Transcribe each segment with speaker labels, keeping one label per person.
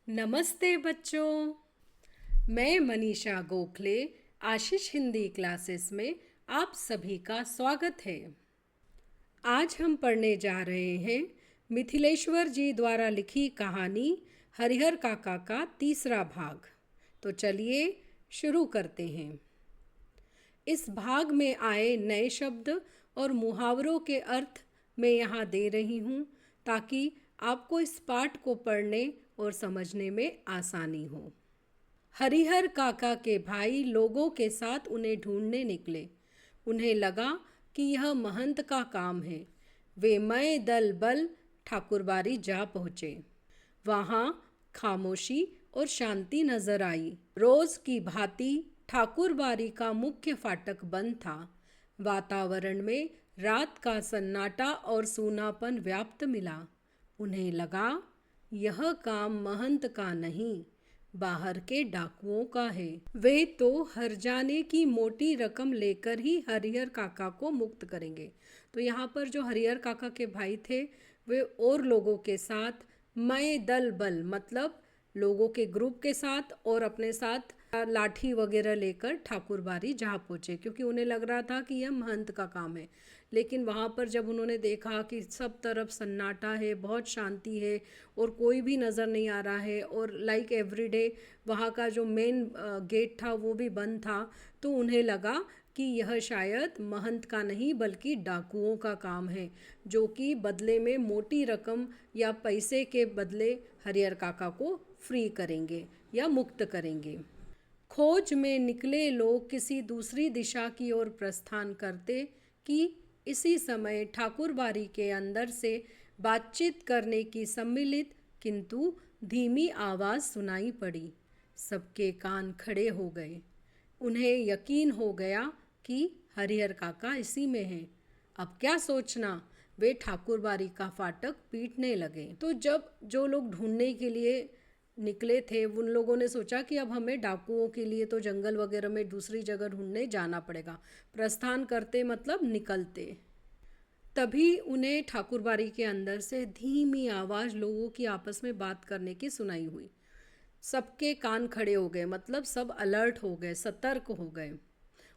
Speaker 1: नमस्ते बच्चों। मैं मनीषा गोखले आशीष हिंदी क्लासेस में आप सभी का स्वागत है। आज हम पढ़ने जा रहे हैं मिथिलेश्वर जी द्वारा लिखी कहानी हरिहर काका का तीसरा भाग। तो चलिए शुरू करते हैं। इस भाग में आए नए शब्द और मुहावरों के अर्थ मैं यहाँ दे रही हूँ ताकि आपको इस पाठ को पढ़ने और समझने में आसानी हो। हरिहर काका के भाई लोगों के साथ उन्हें ढूंढने निकले। उन्हें लगा कि यह महंत का काम है। वे मय दल बल ठाकुरबाड़ी जा पहुँचे। वहाँ खामोशी और शांति नजर आई। रोज की भांति ठाकुरबाड़ी का मुख्य फाटक बंद था। वातावरण में रात का सन्नाटा और सूनापन व्याप्त मिला। उन्हें लगा यह काम महंत का नहीं, बाहर के डाकुओं का है। वे तो हरजाने की मोटी रकम लेकर ही हरिहर काका को मुक्त करेंगे। तो यहाँ पर जो हरिहर काका के भाई थे वे और लोगों के साथ मय दल बल मतलब लोगों के ग्रुप के साथ और अपने साथ लाठी वगैरह लेकर ठाकुरबाड़ी जा पहुँचे, क्योंकि उन्हें लग रहा था कि यह महंत का काम है। लेकिन वहाँ पर जब उन्होंने देखा कि सब तरफ सन्नाटा है, बहुत शांति है और कोई भी नज़र नहीं आ रहा है और लाइक एवरीडे वहाँ का जो मेन गेट था वो भी बंद था, तो उन्हें लगा कि यह शायद महंत का नहीं बल्कि डाकुओं का काम है, जो कि बदले में मोटी रकम या पैसे के बदले हरिहर काका को फ्री करेंगे या मुक्त करेंगे। खोज में निकले लोग किसी दूसरी दिशा की ओर प्रस्थान करते कि इसी समय ठाकुरबाड़ी के अंदर से बातचीत करने की सम्मिलित किंतु धीमी आवाज़ सुनाई पड़ी। सबके कान खड़े हो गए। उन्हें यकीन हो गया कि हरिहर काका इसी में हैं। अब क्या सोचना, वे ठाकुरबाड़ी का फाटक पीटने लगे। तो जब जो लोग ढूंढने के लिए निकले थे उन लोगों ने सोचा कि अब हमें डाकुओं के लिए तो जंगल वगैरह में दूसरी जगह ढूंढने जाना पड़ेगा। प्रस्थान करते मतलब निकलते। तभी उन्हें ठाकुरबाड़ी के अंदर से धीमी आवाज़ लोगों की आपस में बात करने की सुनाई हुई। सबके कान खड़े हो गए, मतलब सब अलर्ट हो गए, सतर्क हो गए।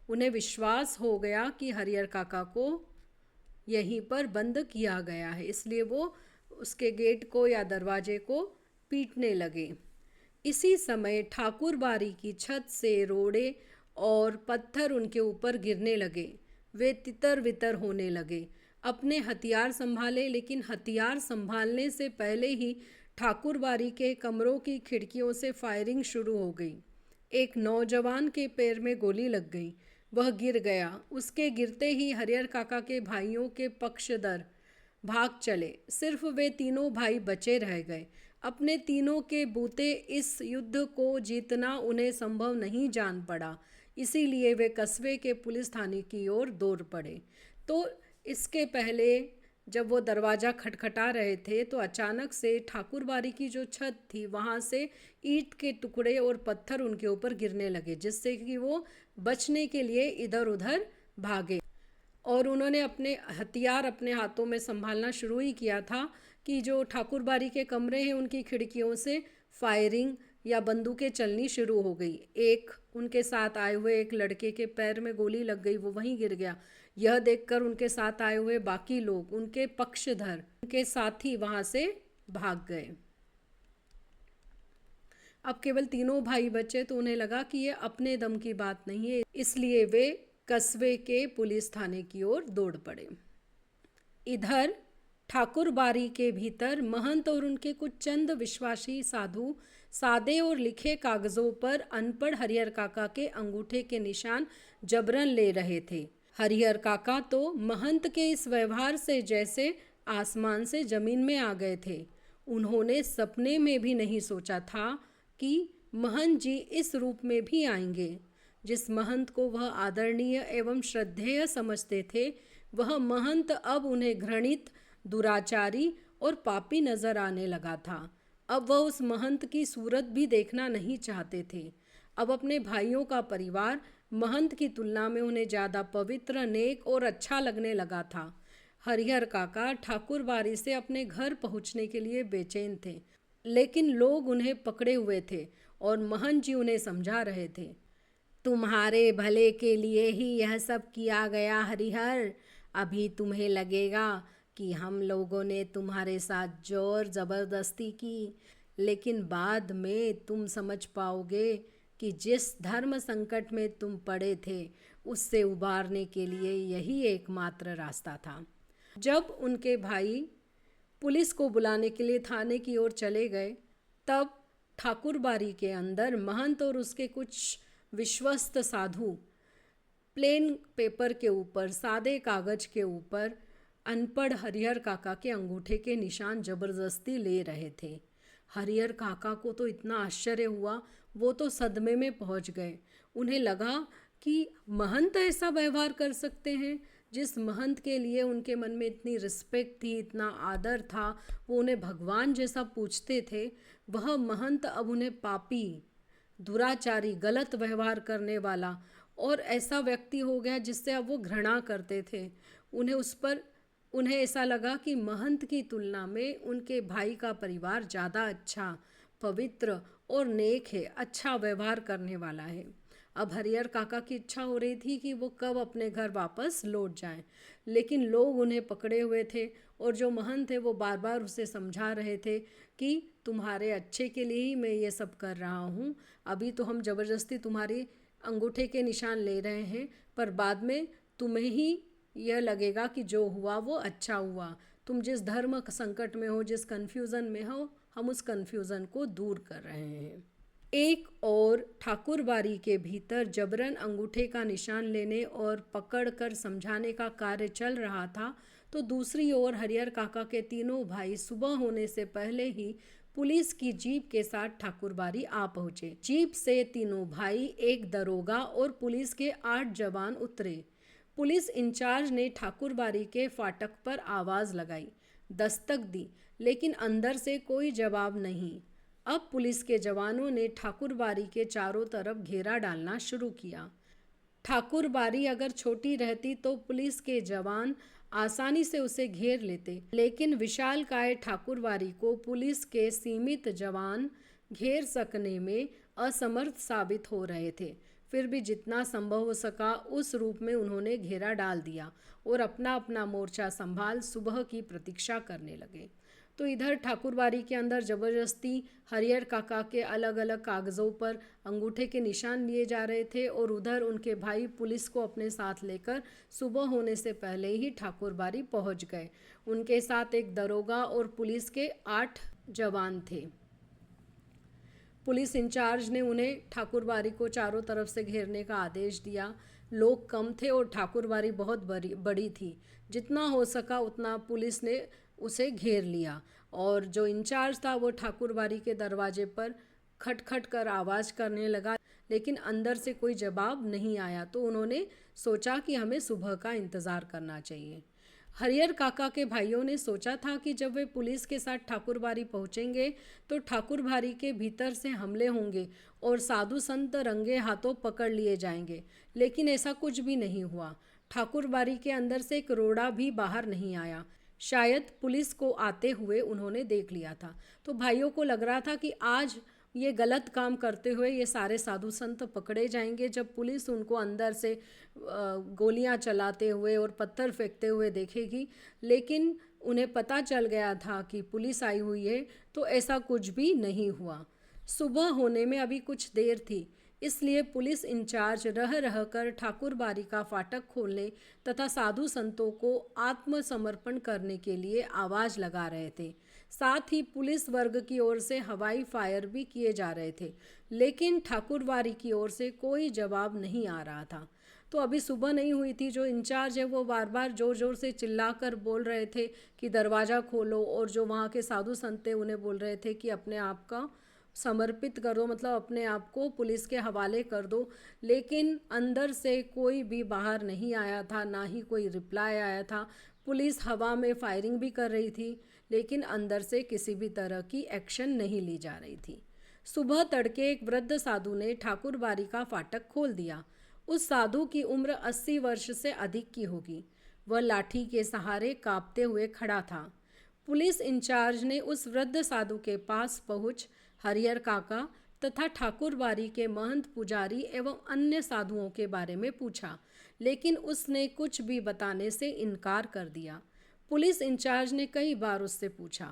Speaker 1: उन्हें विश्वास हो गया कि हरिहर काका को यहीं पर बंद किया गया है, इसलिए वो उसके गेट को या दरवाजे को पीटने लगे। इसी समय ठाकुरबाड़ी की छत से रोड़े और पत्थर उनके ऊपर गिरने लगे। वे तितर बितर होने लगे। अपने हथियार संभाले, लेकिन हथियार संभालने से पहले ही ठाकुरबाड़ी के कमरों की खिड़कियों से फायरिंग शुरू हो गई। एक नौजवान के पैर में गोली लग गई। वह गिर गया। उसके गिरते ही हरिहर काका के भाइयों के पक्षधर भाग चले। सिर्फ वे तीनों भाई बचे रह गए। अपने तीनों के बूते इस युद्ध को जीतना उन्हें संभव नहीं जान पड़ा, इसीलिए वे कस्बे के पुलिस थाने की ओर दौड़ पड़े। तो इसके पहले जब वो दरवाज़ा खटखटा रहे थे तो अचानक से ठाकुरबाड़ी की जो छत थी वहाँ से ईंट के टुकड़े और पत्थर उनके ऊपर गिरने लगे, जिससे कि वो बचने के लिए इधर उधर भागे। और उन्होंने अपने हथियार अपने हाथों में संभालना शुरू ही किया था कि जो ठाकुरबाड़ी के कमरे हैं उनकी खिड़कियों से फायरिंग या बंदूकें चलनी शुरू हो गई। एक उनके साथ आए हुए एक लड़के के पैर में गोली लग गई, वो वहीं गिर गया। यह देखकर उनके साथ आए हुए बाकी लोग, उनके पक्षधर, उनके साथी वहां से भाग गए। अब केवल तीनों भाई बचे, तो उन्हें लगा कि ये अपने दम की बात नहीं है, इसलिए वे कस्बे के पुलिस थाने की ओर दौड़ पड़े। इधर ठाकुरबाड़ी के भीतर महंत और उनके कुछ चंद विश्वासी साधु सादे और लिखे कागजों पर अनपढ़ हरिहर काका के अंगूठे के निशान जबरन ले रहे थे। हरिहर काका तो महंत के इस व्यवहार से जैसे आसमान से जमीन में आ गए थे। उन्होंने सपने में भी नहीं सोचा था कि महंत जी इस रूप में भी आएंगे। जिस महंत को वह आदरणीय एवं श्रद्धेय समझते थे, वह महंत अब उन्हें घृणित, दुराचारी और पापी नजर आने लगा था। अब वह उस महंत की सूरत भी देखना नहीं चाहते थे। अब अपने भाइयों का परिवार महंत की तुलना में उन्हें ज़्यादा पवित्र, नेक और अच्छा लगने लगा था। हरिहर काका ठाकुरबाड़ी से अपने घर पहुंचने के लिए बेचैन थे। लेकिन लोग उन्हें पकड़े हुए थे और महंत जी उन्हें समझा रहे थे। तुम्हारे भले के लिए ही यह सब किया गया हरिहर। अभी तुम्हें लगेगा कि हम लोगों ने तुम्हारे साथ जोर ज़बरदस्ती की, लेकिन बाद में तुम समझ पाओगे कि जिस धर्म संकट में तुम पड़े थे उससे उबारने के लिए यही एकमात्र रास्ता था। जब उनके भाई पुलिस को बुलाने के लिए थाने की ओर चले गए, तब ठाकुरबाड़ी के अंदर महंत और उसके कुछ विश्वस्त साधु प्लेन पेपर के ऊपर, सादे कागज के ऊपर अनपढ़ हरिहर काका के अंगूठे के निशान जबरदस्ती ले रहे थे। हरिहर काका को तो इतना आश्चर्य हुआ, वो तो सदमे में पहुंच गए। उन्हें लगा कि महंत ऐसा व्यवहार कर सकते हैं। जिस महंत के लिए उनके मन में इतनी रिस्पेक्ट थी, इतना आदर था, वो उन्हें भगवान जैसा पूछते थे, वह महंत अब उन्हें पापी, दुराचारी, गलत व्यवहार करने वाला और ऐसा व्यक्ति हो गया जिससे अब वो घृणा करते थे। उन्हें ऐसा लगा कि महंत की तुलना में उनके भाई का परिवार ज़्यादा अच्छा, पवित्र और नेक है, अच्छा व्यवहार करने वाला है। अब हरिहर काका की इच्छा हो रही थी कि वो कब अपने घर वापस लौट जाएं, लेकिन लोग उन्हें पकड़े हुए थे और जो महंत थे वो बार बार उसे समझा रहे थे कि तुम्हारे अच्छे के लिए ही मैं ये सब कर रहा हूँ। अभी तो हम ज़बरदस्ती तुम्हारी अंगूठे के निशान ले रहे हैं, पर बाद में तुम्हें ही यह लगेगा कि जो हुआ वो अच्छा हुआ। तुम जिस धर्म संकट में हो, जिस कन्फ्यूज़न में हो, हम उस कन्फ्यूज़न को दूर कर रहे हैं। एक और ठाकुरबाड़ी के भीतर जबरन अंगूठे का निशान लेने और पकड़ कर समझाने का कार्य चल रहा था, तो दूसरी ओर हरिहर काका के तीनों भाई सुबह होने से पहले ही पुलिस की जीप के साथ ठाकुरबाड़ी आ पहुंचे। जीप से तीनों भाई, एक दरोगा और पुलिस के 8 जवान उतरे। पुलिस इंचार्ज ने ठाकुरबाड़ी के फाटक पर आवाज़ लगाई, दस्तक दी, लेकिन अंदर से कोई जवाब नहीं। अब पुलिस के जवानों ने ठाकुरबाड़ी के चारों तरफ घेरा डालना शुरू किया। ठाकुरबाड़ी अगर छोटी रहती तो पुलिस के जवान आसानी से उसे घेर लेते, लेकिन विशालकाय ठाकुरबाड़ी को पुलिस के सीमित जवान घेर सकने में असमर्थ साबित हो रहे थे। फिर भी जितना संभव हो सका उस रूप में उन्होंने घेरा डाल दिया और अपना अपना मोर्चा संभाल सुबह की प्रतीक्षा करने लगे। तो इधर ठाकुरबाड़ी के अंदर ज़बरदस्ती हरिहर काका के अलग अलग कागज़ों पर अंगूठे के निशान लिए जा रहे थे और उधर उनके भाई पुलिस को अपने साथ लेकर सुबह होने से पहले ही ठाकुरबाड़ी पहुंच गए। उनके साथ एक दरोगा और पुलिस के 8 जवान थे। पुलिस इंचार्ज ने उन्हें ठाकुरबाड़ी को चारों तरफ से घेरने का आदेश दिया। लोग कम थे और ठाकुरबाड़ी बहुत बड़ी थी। जितना हो सका उतना पुलिस ने उसे घेर लिया और जो इंचार्ज था वो ठाकुरबाड़ी के दरवाजे पर खटखट कर आवाज़ करने लगा, लेकिन अंदर से कोई जवाब नहीं आया। तो उन्होंने सोचा कि हमें सुबह का इंतज़ार करना चाहिए। हरिहर काका के भाइयों ने सोचा था कि जब वे पुलिस के साथ ठाकुरबाड़ी पहुंचेंगे तो ठाकुरबाड़ी के भीतर से हमले होंगे और साधु संत रंगे हाथों पकड़ लिए जाएंगे, लेकिन ऐसा कुछ भी नहीं हुआ। ठाकुरबाड़ी के अंदर से एक रोड़ा भी बाहर नहीं आया। शायद पुलिस को आते हुए उन्होंने देख लिया था। तो भाइयों को लग रहा था कि आज ये गलत काम करते हुए ये सारे साधु संत पकड़े जाएंगे जब पुलिस उनको अंदर से गोलियां चलाते हुए और पत्थर फेंकते हुए देखेगी। लेकिन उन्हें पता चल गया था कि पुलिस आई हुई है, तो ऐसा कुछ भी नहीं हुआ। सुबह होने में अभी कुछ देर थी, इसलिए पुलिस इंचार्ज रह रह कर ठाकुरबाड़ी का फाटक खोलने तथा साधु संतों को आत्मसमर्पण करने के लिए आवाज़ लगा रहे थे। साथ ही पुलिस वर्ग की ओर से हवाई फायर भी किए जा रहे थे, लेकिन ठाकुरबाड़ी की ओर से कोई जवाब नहीं आ रहा था। तो अभी सुबह नहीं हुई थी। जो इंचार्ज है वो बार बार ज़ोर ज़ोर से चिल्लाकर बोल रहे थे कि दरवाज़ा खोलो, और जो वहाँ के साधु संत थे उन्हें बोल रहे थे कि अपने आप का समर्पित कर दो, मतलब अपने आप को पुलिस के हवाले कर दो। लेकिन अंदर से कोई भी बाहर नहीं आया था, ना ही कोई रिप्लाई आया था। पुलिस हवा में फायरिंग भी कर रही थी, लेकिन अंदर से किसी भी तरह की एक्शन नहीं ली जा रही थी। सुबह तड़के एक वृद्ध साधु ने ठाकुरबाड़ी का फाटक खोल दिया। उस साधु की उम्र 80 वर्ष से अधिक की होगी। वह लाठी के सहारे कांपते हुए खड़ा था। पुलिस इंचार्ज ने उस वृद्ध साधु के पास पहुंच हरिहर काका तथा ठाकुरबाड़ी के महंत पुजारी एवं अन्य साधुओं के बारे में पूछा, लेकिन उसने कुछ भी बताने से इनकार कर दिया। पुलिस इंचार्ज ने कई बार उससे पूछा,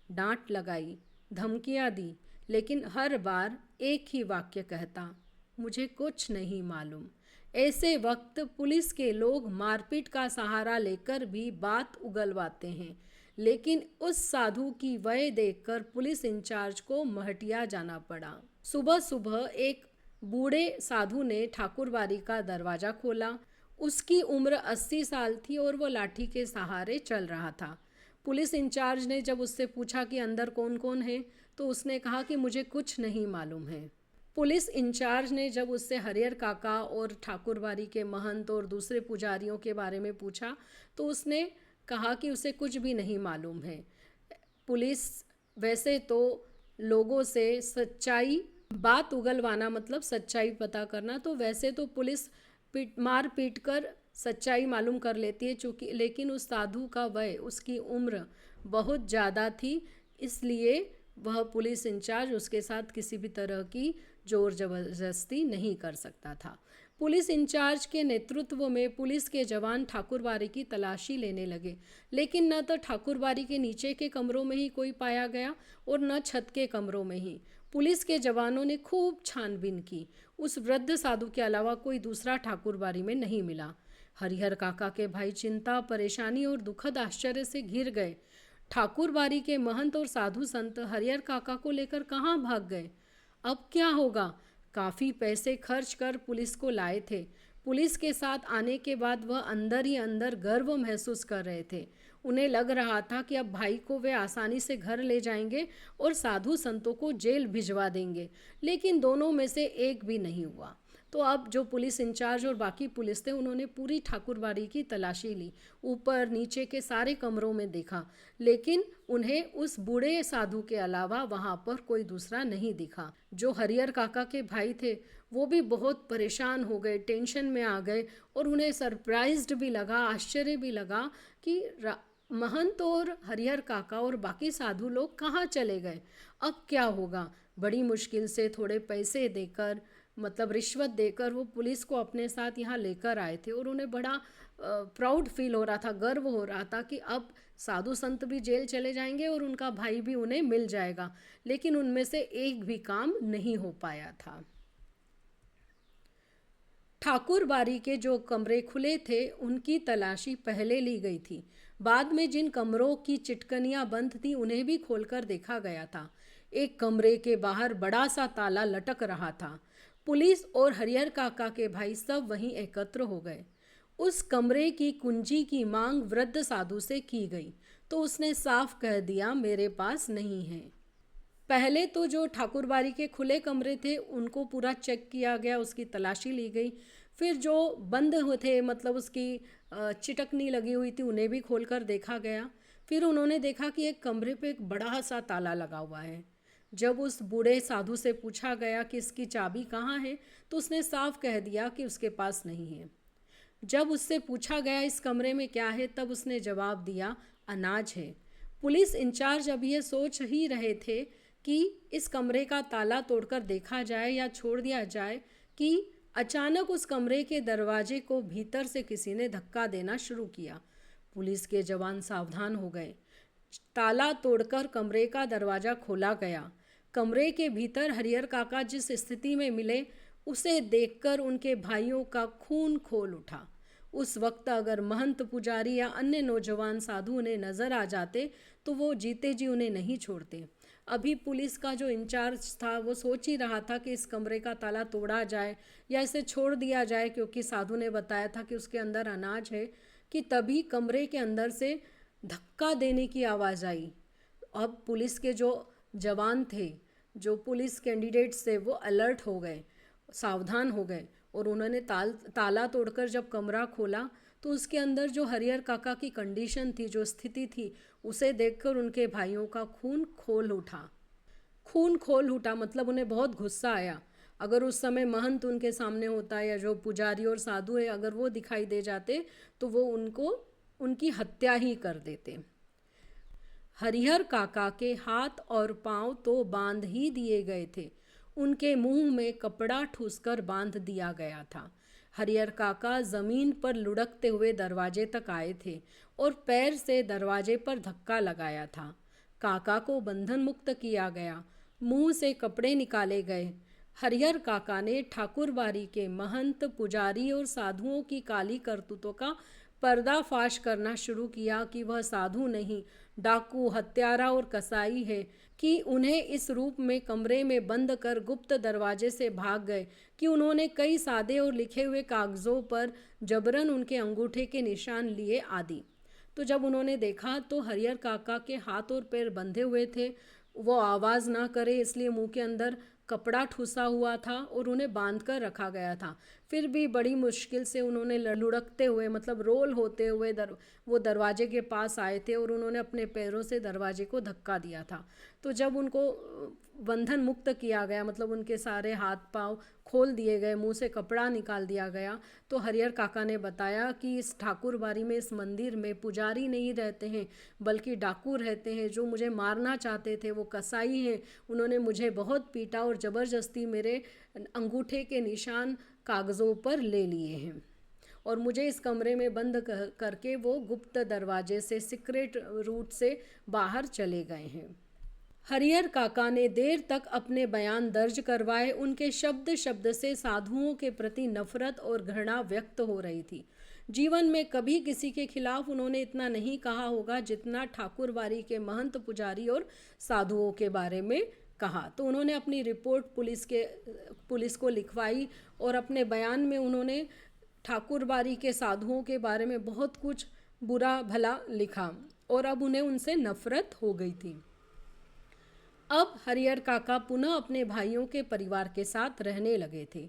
Speaker 1: डांट लगाई, धमकियां दी, लेकिन हर बार एक ही वाक्य कहता, मुझे कुछ नहीं मालूम। ऐसे वक्त पुलिस के लोग मारपीट का सहारा लेकर भी बात उगलवाते हैं, लेकिन उस साधु की वय देखकर पुलिस इंचार्ज को महटिया जाना पड़ा। सुबह सुबह एक बूढ़े साधु ने ठाकुरबाड़ी का दरवाज़ा खोला। उसकी उम्र 80 साल थी और वो लाठी के सहारे चल रहा था। पुलिस इंचार्ज ने जब उससे पूछा कि अंदर कौन कौन है, तो उसने कहा कि मुझे कुछ नहीं मालूम है। पुलिस इंचार्ज ने जब उससे हरिहर काका और ठाकुरबाड़ी के महंत और दूसरे पुजारियों के बारे में पूछा, तो उसने कहा कि उसे कुछ भी नहीं मालूम है। पुलिस वैसे तो लोगों से सच्चाई बात उगलवाना मतलब सच्चाई पता करना, तो वैसे तो पुलिस मार पीट कर सच्चाई मालूम कर लेती है, चूँकि लेकिन उस साधु का वय, उसकी उम्र बहुत ज़्यादा थी, इसलिए वह पुलिस इंचार्ज उसके साथ किसी भी तरह की जोर जबरदस्ती नहीं कर सकता था। पुलिस इंचार्ज के नेतृत्व में पुलिस के जवान ठाकुरबाड़ी की तलाशी लेने लगे, लेकिन न तो ठाकुरबाड़ी के नीचे के कमरों में ही कोई पाया गया और न छत के कमरों में ही। पुलिस के जवानों ने खूब छानबीन की, उस वृद्ध साधु के अलावा कोई दूसरा ठाकुरबाड़ी में नहीं मिला। हरिहर काका के भाई चिंता, परेशानी और दुखद आश्चर्य से घिर गए। ठाकुरबाड़ी के महंत और साधु संत हरिहर काका को लेकर कहाँ भाग गए? अब क्या होगा? काफ़ी पैसे खर्च कर पुलिस को लाए थे। पुलिस के साथ आने के बाद वह अंदर ही अंदर गर्व महसूस कर रहे थे। उन्हें लग रहा था कि अब भाई को वे आसानी से घर ले जाएंगे और साधु संतों को जेल भिजवा देंगे, लेकिन दोनों में से एक भी नहीं हुआ। तो अब जो पुलिस इंचार्ज और बाकी पुलिस थे, उन्होंने पूरी ठाकुरबाड़ी की तलाशी ली, ऊपर नीचे के सारे कमरों में देखा, लेकिन उन्हें उस बूढ़े साधु के अलावा वहाँ पर कोई दूसरा नहीं दिखा। जो हरिहर काका के भाई थे वो भी बहुत परेशान हो गए, टेंशन में आ गए, और उन्हें सरप्राइज्ड भी लगा, आश्चर्य भी लगा कि महंत और हरिहर काका और बाकी साधु लोग कहाँ चले गए, अब क्या होगा। बड़ी मुश्किल से थोड़े पैसे देकर, मतलब रिश्वत देकर, वो पुलिस को अपने साथ यहाँ लेकर आए थे, और उन्हें बड़ा प्राउड फील हो रहा था, गर्व हो रहा था कि अब साधु संत भी जेल चले जाएंगे और उनका भाई भी उन्हें मिल जाएगा, लेकिन उनमें से एक भी काम नहीं हो पाया था। ठाकुरबाड़ी के जो कमरे खुले थे उनकी तलाशी पहले ली गई थी। बाद में जिन कमरों की चिटकनियां बंद थी उन्हें भी खोलकर देखा गया था। एक कमरे के बाहर बड़ा सा ताला लटक रहा था। पुलिस और हरिहर काका के भाई सब वहीं एकत्र हो गए। उस कमरे की कुंजी की मांग वृद्ध साधु से की गई, तो उसने साफ कह दिया, मेरे पास नहीं है। पहले तो जो ठाकुरबाड़ी के खुले कमरे थे उनको पूरा चेक किया गया, उसकी तलाशी ली गई। फिर जो बंद थे, मतलब उसकी चिटकनी लगी हुई थी, उन्हें भी खोलकर देखा गया। फिर उन्होंने देखा कि एक कमरे पे एक बड़ा सा ताला लगा हुआ है। जब उस बूढ़े साधु से पूछा गया कि इसकी चाबी कहाँ है, तो उसने साफ कह दिया कि उसके पास नहीं है। जब उससे पूछा गया इस कमरे में क्या है, तब उसने जवाब दिया, अनाज है। पुलिस इंचार्ज अब ये सोच ही रहे थे कि इस कमरे का ताला तोड़कर देखा जाए या छोड़ दिया जाए, कि अचानक उस कमरे के दरवाजे को भीतर से किसी ने धक्का देना शुरू किया। पुलिस के जवान सावधान हो गए। ताला तोड़कर कमरे का दरवाज़ा खोला गया। कमरे के भीतर हरिहर काका जिस स्थिति में मिले, उसे देखकर उनके भाइयों का खून खोल उठा। उस वक्त अगर महंत पुजारी या अन्य नौजवान साधु उन्हें नज़र आ जाते तो वो जीते जी उन्हें नहीं छोड़ते। अभी पुलिस का जो इंचार्ज था वो सोच ही रहा था कि इस कमरे का ताला तोड़ा जाए या इसे छोड़ दिया जाए, क्योंकि साधु ने बताया था कि उसके अंदर अनाज है, कि तभी कमरे के अंदर से धक्का देने की आवाज़ आई। अब पुलिस के जो जवान थे, जो पुलिस कैंडिडेट्स थे, वो अलर्ट हो गए, सावधान हो गए, और उन्होंने ताला तोड़कर जब कमरा खोला तो उसके अंदर जो हरिहर काका की कंडीशन थी, जो स्थिति थी, उसे देखकर उनके भाइयों का खून खोल उठा। खून खोल उठा मतलब उन्हें बहुत गुस्सा आया। अगर उस समय महंत उनके सामने होता या जो पुजारी और साधु है, अगर वो दिखाई दे जाते तो वो उनकी हत्या ही कर देते। हरिहर काका के हाथ और पांव तो बांध ही दिए गए थे, उनके मुंह में कपड़ा ठूसकर बांध दिया गया था। हरिहर काका जमीन पर लुढ़कते हुए दरवाजे तक आए थे और पैर से दरवाजे पर धक्का लगाया था। काका को बंधन मुक्त किया गया, मुंह से कपड़े निकाले गए। हरिहर काका ने ठाकुरबाड़ी के महंत, पुजारी और साधुओं की काली करतूतों का पर्दाफाश करना शुरू किया कि वह साधु नहीं, डाकू, हत्यारा और कसाई है, कि उन्हें इस रूप में कमरे में बंद कर गुप्त दरवाजे से भाग गए, कि उन्होंने कई सादे और लिखे हुए कागजों पर जबरन उनके अंगूठे के निशान लिए आदि। तो जब उन्होंने देखा तो हरिहर काका के हाथ और पैर बंधे हुए थे, वो आवाज़ ना करे इसलिए मुंह के अंदर कपड़ा ठूसा हुआ था और उन्हें बांध कर रखा गया था। फिर भी बड़ी मुश्किल से उन्होंने लुढ़कते हुए, मतलब रोल होते हुए वो दरवाजे के पास आए थे और उन्होंने अपने पैरों से दरवाजे को धक्का दिया था। तो जब उनको बंधन मुक्त किया गया, मतलब उनके सारे हाथ पांव खोल दिए गए, मुंह से कपड़ा निकाल दिया गया, तो हरिहर काका ने बताया कि इस ठाकुरबाड़ी में, इस मंदिर में पुजारी नहीं रहते हैं बल्कि डाकू रहते हैं, जो मुझे मारना चाहते थे। वो कसाई हैं, उन्होंने मुझे बहुत पीटा और ज़बरदस्ती मेरे अंगूठे के निशान कागज़ों पर ले लिए हैं और मुझे इस कमरे में बंद करके वो गुप्त दरवाजे से, सीक्रेट रूट से बाहर चले गए हैं। हरिहर काका ने देर तक अपने बयान दर्ज करवाए। उनके शब्द शब्द से साधुओं के प्रति नफरत और घृणा व्यक्त हो रही थी। जीवन में कभी किसी के खिलाफ उन्होंने इतना नहीं कहा होगा जितना ठाकुरबाड़ी के महंत, पुजारी और साधुओं के बारे में कहा। तो उन्होंने अपनी रिपोर्ट पुलिस को लिखवाई और अपने बयान में उन्होंने ठाकुरबाड़ी के साधुओं के बारे में बहुत कुछ बुरा भला लिखा और अब उन्हें उनसे नफरत हो गई थी। अब हरिहर काका पुनः अपने भाइयों के परिवार के साथ रहने लगे थे।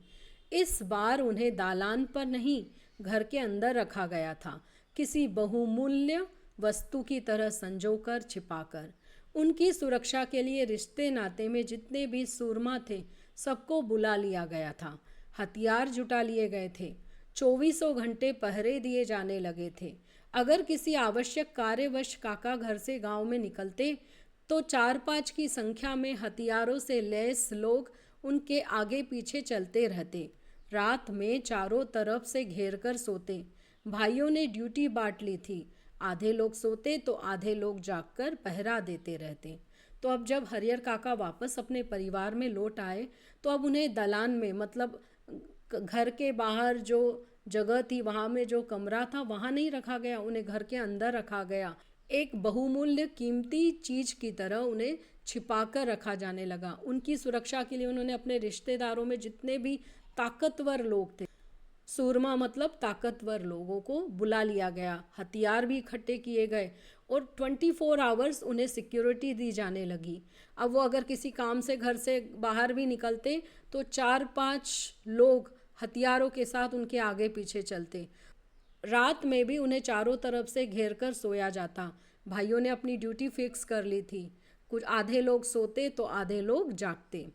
Speaker 1: इस बार उन्हें दालान पर नहीं, घर के अंदर रखा गया था, किसी बहुमूल्य वस्तु की तरह संजोकर, छिपाकर। उनकी सुरक्षा के लिए रिश्ते नाते में जितने भी सूरमा थे सबको बुला लिया गया था। हथियार जुटा लिए गए थे। 24 घंटे पहरे दिए जाने लगे थे। अगर किसी आवश्यक कार्यवश काका घर से गांव में निकलते तो 4-5 की संख्या में हथियारों से लैस लोग उनके आगे पीछे चलते रहते। रात में चारों तरफ से घेर कर सोते। भाइयों ने ड्यूटी बांट ली थी, आधे लोग सोते तो आधे लोग जागकर पहरा देते रहते। तो अब जब हरिहर काका वापस अपने परिवार में लौट आए तो अब उन्हें दलान में, मतलब घर के बाहर जो जगह थी वहाँ में जो कमरा था वहाँ नहीं रखा गया, उन्हें घर के अंदर रखा गया। एक बहुमूल्य कीमती चीज की तरह उन्हें छिपाकर रखा जाने लगा। उनकी सुरक्षा के लिए उन्होंने अपने रिश्तेदारों में जितने भी ताकतवर लोग थे, सूरमा मतलब ताकतवर लोगों को बुला लिया गया। हथियार भी इकट्ठे किए गए और 24 आवर्स उन्हें सिक्योरिटी दी जाने लगी। अब वो अगर किसी काम से घर से बाहर भी निकलते तो 4-5 लोग हथियारों के साथ उनके आगे पीछे चलते। रात में भी उन्हें चारों तरफ से घेर कर सोया जाता। भाइयों ने अपनी ड्यूटी फिक्स कर ली थी। कुछ आधे लोग सोते तो आधे लोग जागते।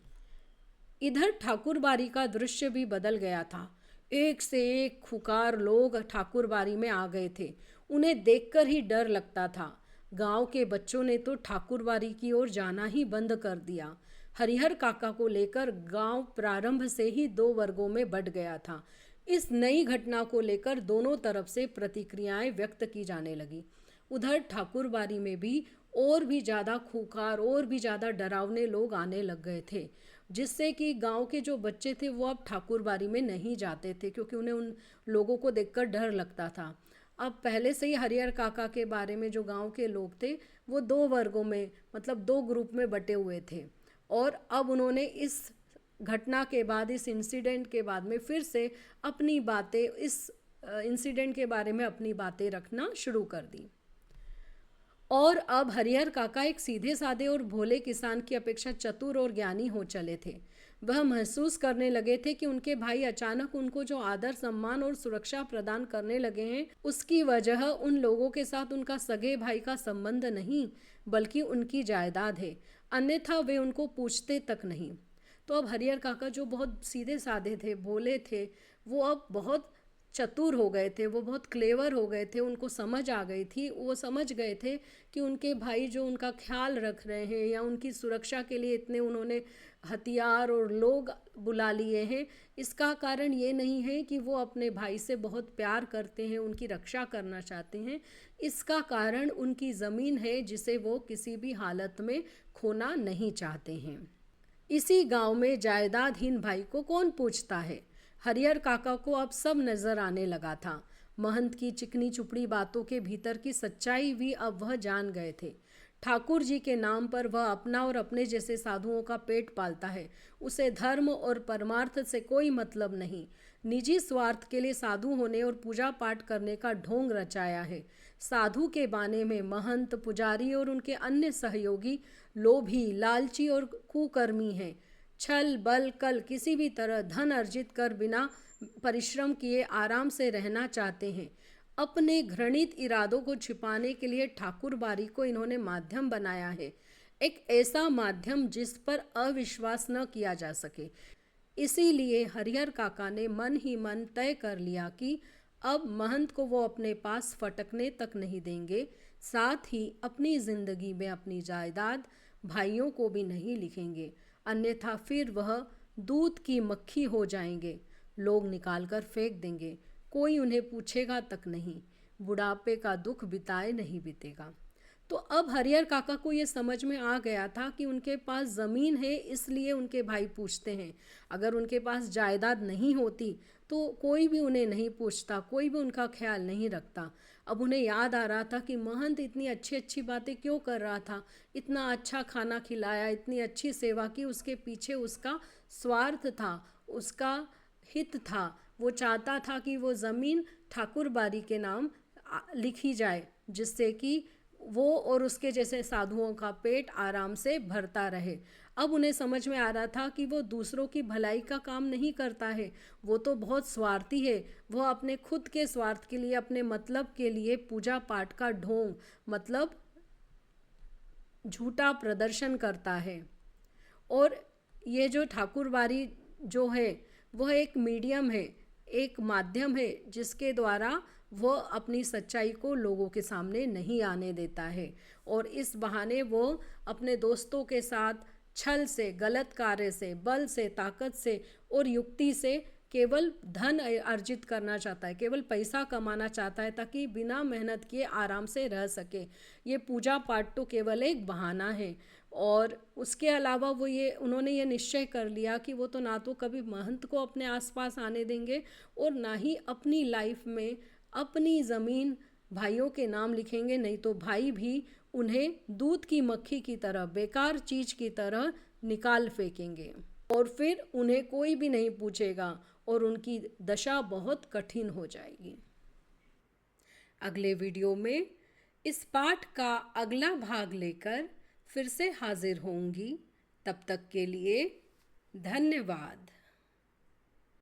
Speaker 1: इधर ठाकुरबाड़ी का दृश्य भी बदल गया था। एक से एक खुकार लोग ठाकुरबाड़ी में आ गए थे। उन्हें देखकर ही डर लगता था। गांव के बच्चों ने तो ठाकुरबाड़ी की ओर जाना ही बंद कर दिया। हरिहर काका को लेकर गांव प्रारंभ से ही 2 वर्गों में बंट गया था। इस नई घटना को लेकर दोनों तरफ से प्रतिक्रियाएं व्यक्त की जाने लगी। उधर ठाकुरबाड़ी में भी और भी ज़्यादा खूंखार और भी ज़्यादा डरावने लोग आने लग गए थे, जिससे कि गांव के जो बच्चे थे वो अब ठाकुरबाड़ी में नहीं जाते थे, क्योंकि उन्हें उन लोगों को देखकर डर लगता था। अब पहले से ही हरिहर काका के बारे में जो गांव के लोग थे वो 2 वर्गों में, मतलब 2 ग्रुप में बटे हुए थे और अब उन्होंने इस घटना के बाद, इस इंसिडेंट के बाद में फिर से अपनी बातें, इस इंसिडेंट के बारे में अपनी बातें रखना शुरू कर दी। और अब हरिहर काका एक सीधे साधे और भोले किसान की अपेक्षा चतुर और ज्ञानी हो चले थे। वह महसूस करने लगे थे कि उनके भाई अचानक उनको जो आदर, सम्मान और सुरक्षा प्रदान करने लगे हैं, उसकी वजह उन लोगों के साथ उनका सगे भाई का संबंध नहीं बल्कि उनकी जायदाद है, अन्यथा वे उनको पूछते तक नहीं। तो अब हरिहर काका जो बहुत सीधे साधे थे, भोले थे, वो अब बहुत चतुर हो गए थे, वो बहुत क्लेवर हो गए थे, उनको समझ आ गई थी, वो समझ गए थे कि उनके भाई जो उनका ख्याल रख रहे हैं या उनकी सुरक्षा के लिए इतने उन्होंने हथियार और लोग बुला लिए हैं, इसका कारण ये नहीं है कि वो अपने भाई से बहुत प्यार करते हैं, उनकी रक्षा करना चाहते हैं। इसका कारण उनकी ज़मीन है जिसे वो किसी भी हालत में खोना नहीं चाहते हैं। इसी गांव में जायदादहीन भाई को कौन पूछता है। हरिहर काका को अब सब नजर आने लगा था। महंत की चिकनी चुपड़ी बातों के भीतर की सच्चाई भी अब वह जान गए थे। ठाकुर जी के नाम पर वह अपना और अपने जैसे साधुओं का पेट पालता है। उसे धर्म और परमार्थ से कोई मतलब नहीं। निजी स्वार्थ के लिए साधु होने और पूजा पाठ करने का ढोंग रचाया है। साधु के बाने में महंत, पुजारी और उनके अन्य सहयोगी लोभी, लालची और कुकर्मी हैं। छल बल कल किसी भी तरह धन अर्जित कर बिना परिश्रम किए आराम से रहना चाहते हैं। अपने घृणित इरादों को छिपाने के लिए ठाकुरबाड़ी को इन्होंने माध्यम बनाया है, एक ऐसा माध्यम जिस पर अविश्वास न किया जा सके। इसीलिए हरिहर काका ने मन ही मन तय कर लिया कि अब महंत को वो अपने पास फटकने तक नहीं देंगे, साथ ही अपनी जिंदगी में अपनी जायदाद भाइयों को भी नहीं लिखेंगे, अन्यथा फिर वह दूध की मक्खी हो जाएंगे। लोग निकाल कर फेंक देंगे, कोई उन्हें पूछेगा तक नहीं, बुढ़ापे का दुख बिताए नहीं बीतेगा। तो अब हरिहर काका को ये समझ में आ गया था कि उनके पास ज़मीन है इसलिए उनके भाई पूछते हैं। अगर उनके पास जायदाद नहीं होती तो कोई भी उन्हें नहीं पूछता, कोई भी उनका ख्याल नहीं रखता। अब उन्हें याद आ रहा था कि महंत इतनी अच्छी अच्छी बातें क्यों कर रहा था, इतना अच्छा खाना खिलाया, इतनी अच्छी सेवा की, उसके पीछे उसका स्वार्थ था, उसका हित था। वो चाहता था कि वो ज़मीन ठाकुरबाड़ी के नाम लिखी जाए, जिससे कि वो और उसके जैसे साधुओं का पेट आराम से भरता रहे। अब उन्हें समझ में आ रहा था कि वो दूसरों की भलाई का काम नहीं करता है, वो तो बहुत स्वार्थी है। वो अपने खुद के स्वार्थ के लिए, अपने मतलब के लिए पूजा पाठ का ढोंग, मतलब झूठा प्रदर्शन करता है। और ये जो ठाकुरबाड़ी जो है वह एक मीडियम है, एक माध्यम है जिसके द्वारा वो अपनी सच्चाई को लोगों के सामने नहीं आने देता है। और इस बहाने वो अपने दोस्तों के साथ छल से, गलत कार्य से, बल से, ताकत से और युक्ति से केवल धन अर्जित करना चाहता है, केवल पैसा कमाना चाहता है ताकि बिना मेहनत किए आराम से रह सके। ये पूजा पाठ तो केवल एक बहाना है। और उसके अलावा उन्होंने ये निश्चय कर लिया कि वो तो ना तो कभी महंत को अपने आसपास आने देंगे और ना ही अपनी लाइफ में अपनी ज़मीन भाइयों के नाम लिखेंगे, नहीं तो भाई भी उन्हें दूध की मक्खी की तरह, बेकार चीज़ की तरह निकाल फेंकेंगे और फिर उन्हें कोई भी नहीं पूछेगा और उनकी दशा बहुत कठिन हो जाएगी। अगले वीडियो में इस पाठ का अगला भाग लेकर फिर से हाजिर होंगी। तब तक के लिए धन्यवाद।